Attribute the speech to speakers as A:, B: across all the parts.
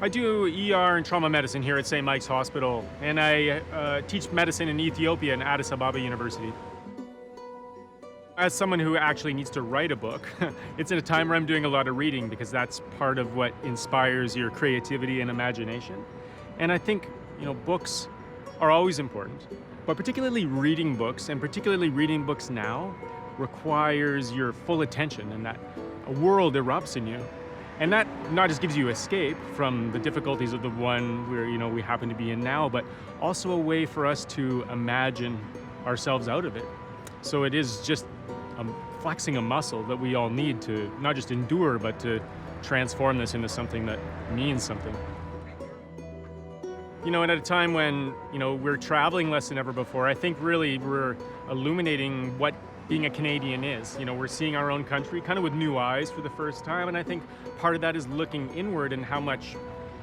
A: I do ER and trauma medicine here at St. Mike's Hospital, and I teach medicine in Ethiopia in Addis Ababa University. As someone who actually needs to write a book, it's in a time where I'm doing a lot of reading because that's part of what inspires your creativity and imagination. And I think, books are always important, but particularly reading books, and particularly reading books now, requires your full attention, and that a world erupts in you. And that not just gives you escape from the difficulties of the one where, we happen to be in now, but also a way for us to imagine ourselves out of it. So it is just flexing a muscle that we all need to not just endure, but to transform this into something that means something. And at a time when, we're traveling less than ever before, I think really we're illuminating what being a Canadian is. We're seeing our own country kind of with new eyes for the first time, and I think part of that is looking inward and how much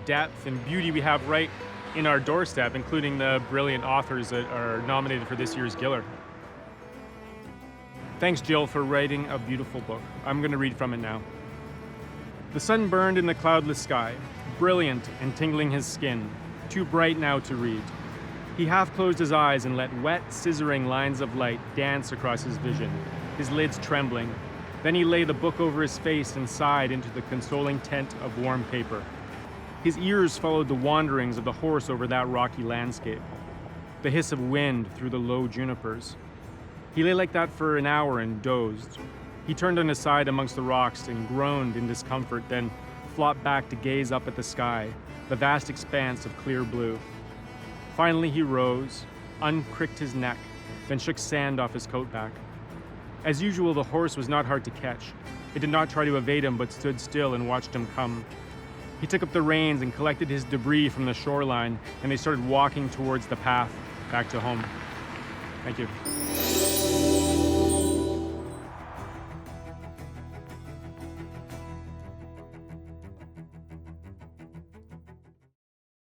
A: depth and beauty we have right in our doorstep, including the brilliant authors that are nominated for this year's Giller. Thanks, Jill, for writing a beautiful book. I'm going to read from it now. The sun burned in the cloudless sky, brilliant and tingling his skin, too bright now to read. He half closed his eyes and let wet, scissoring lines of light dance across his vision, his lids trembling. Then he lay the book over his face and sighed into the consoling tent of warm paper. His ears followed the wanderings of the horse over that rocky landscape, the hiss of wind through the low junipers. He lay like that for an hour and dozed. He turned on his side amongst the rocks and groaned in discomfort, then flopped back to gaze up at the sky, the vast expanse of clear blue. Finally he rose, uncricked his neck, then shook sand off his coat back. As usual, the horse was not hard to catch. It did not try to evade him, but stood still and watched him come. He took up the reins and collected his debris from the shoreline, and they started walking towards the path back to home. Thank you.